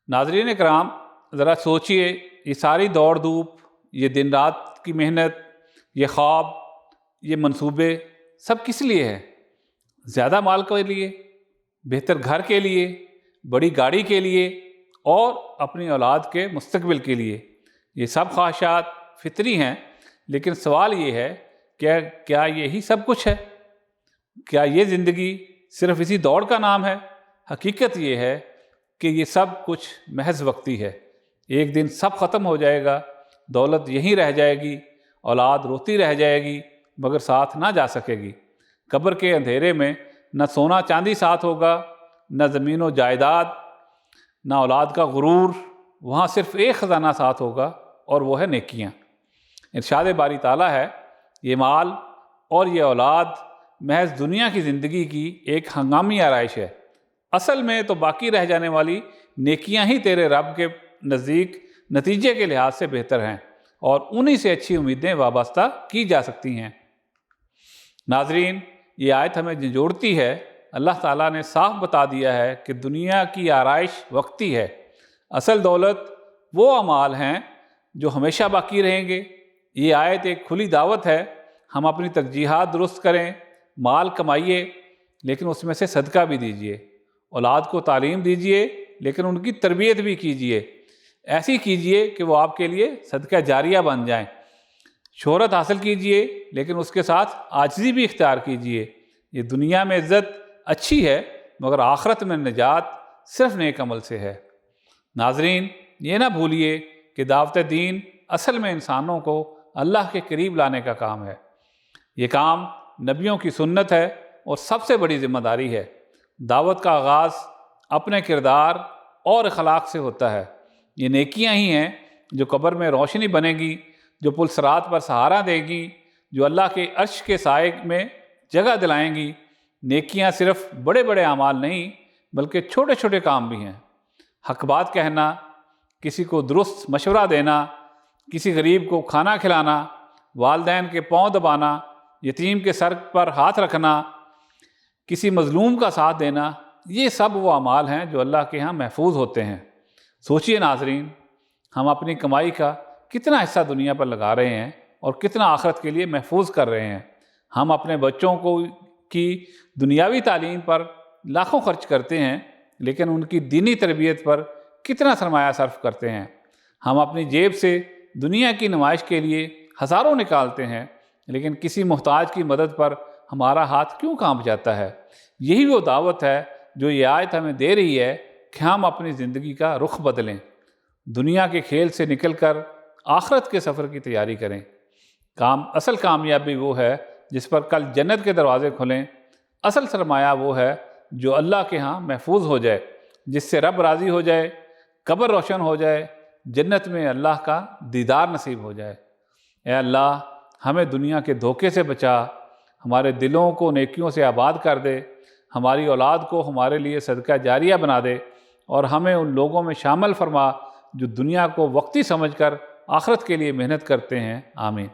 ناظرین کرام، ذرا سوچئے، یہ ساری دوڑ دھوپ، یہ دن رات کی محنت، یہ خواب، یہ منصوبے سب کس لیے ہے؟ زیادہ مال کے لیے، بہتر گھر کے لیے، بڑی گاڑی کے لیے اور اپنی اولاد کے مستقبل کے لیے۔ یہ سب خواہشات فطری ہیں، لیکن سوال یہ ہے کہ کیا یہی سب کچھ ہے؟ کیا یہ زندگی صرف اسی دوڑ کا نام ہے؟ حقیقت یہ ہے کہ یہ سب کچھ محض وقتی ہے۔ ایک دن سب ختم ہو جائے گا، دولت یہیں رہ جائے گی، اولاد روتی رہ جائے گی مگر ساتھ نہ جا سکے گی۔ قبر کے اندھیرے میں نہ سونا چاندی ساتھ ہوگا، نہ زمین و جائیداد، نہ اولاد کا غرور، وہاں صرف ایک خزانہ ساتھ ہوگا اور وہ ہے نیکیاں۔ ارشاد باری تعالیٰ ہے، یہ مال اور یہ اولاد محض دنیا کی زندگی کی ایک ہنگامی آرائش ہے، اصل میں تو باقی رہ جانے والی نیکیاں ہی تیرے رب کے نزدیک نتیجے کے لحاظ سے بہتر ہیں اور انہی سے اچھی امیدیں وابستہ کی جا سکتی ہیں۔ ناظرین، یہ آیت ہمیں جھنجھوڑتی ہے۔ اللہ تعالیٰ نے صاف بتا دیا ہے کہ دنیا کی آرائش وقتی ہے، اصل دولت وہ اعمال ہیں جو ہمیشہ باقی رہیں گے۔ یہ آیت ایک کھلی دعوت ہے، ہم اپنی ترجیحات درست کریں، مال کمائیے لیکن اس میں سے صدقہ بھی دیجیے، اولاد کو تعلیم دیجیے لیکن ان کی تربیت بھی کیجیے، ایسی کیجیے کہ وہ آپ کے لیے صدقہ جاریہ بن جائیں۔ شہرت حاصل کیجیے لیکن اس کے ساتھ عاجزی بھی اختیار کیجیے۔ یہ دنیا میں عزت اچھی ہے مگر آخرت میں نجات صرف نیک عمل سے ہے۔ ناظرین، یہ نہ بھولیے کہ دعوت دین اصل میں انسانوں کو اللہ کے قریب لانے کا کام ہے۔ یہ کام نبیوں کی سنت ہے اور سب سے بڑی ذمہ داری ہے۔ دعوت کا آغاز اپنے کردار اور اخلاق سے ہوتا ہے۔ یہ نیکیاں ہی ہیں جو قبر میں روشنی بنے گی، جو پل صراط پر سہارا دے گی، جو اللہ کے عرش کے سائے میں جگہ دلائیں گی۔ نیکیاں صرف بڑے بڑے اعمال نہیں بلکہ چھوٹے چھوٹے کام بھی ہیں۔ حق بات کہنا، کسی کو درست مشورہ دینا، کسی غریب کو کھانا کھلانا، والدین کے پاؤں دبانا، یتیم کے سر پر ہاتھ رکھنا، کسی مظلوم کا ساتھ دینا، یہ سب وہ اعمال ہیں جو اللہ کے ہاں محفوظ ہوتے ہیں۔ سوچئے ناظرین، ہم اپنی کمائی کا کتنا حصہ دنیا پر لگا رہے ہیں اور کتنا آخرت کے لیے محفوظ کر رہے ہیں۔ ہم اپنے بچوں کی دنیاوی تعلیم پر لاکھوں خرچ کرتے ہیں لیکن ان کی دینی تربیت پر کتنا سرمایہ صرف کرتے ہیں۔ ہم اپنی جیب سے دنیا کی نمائش کے لیے ہزاروں نکالتے ہیں لیکن کسی محتاج کی مدد پر ہمارا ہاتھ کیوں کانپ جاتا ہے؟ یہی وہ دعوت ہے جو یہ آیت ہمیں دے رہی ہے کہ ہم اپنی زندگی کا رخ بدلیں، دنیا کے کھیل سے نکل کر آخرت کے سفر کی تیاری کریں۔ اصل کامیابی وہ ہے جس پر کل جنت کے دروازے کھلیں۔ اصل سرمایہ وہ ہے جو اللہ کے ہاں محفوظ ہو جائے، جس سے رب راضی ہو جائے، قبر روشن ہو جائے، جنت میں اللہ کا دیدار نصیب ہو جائے۔ اے اللہ، ہمیں دنیا کے دھوکے سے بچا، ہمارے دلوں کو نیکیوں سے آباد کر دے، ہماری اولاد کو ہمارے لیے صدقہ جاریہ بنا دے اور ہمیں ان لوگوں میں شامل فرما جو دنیا کو وقتی سمجھ کر آخرت کے لیے محنت کرتے ہیں۔ آمین۔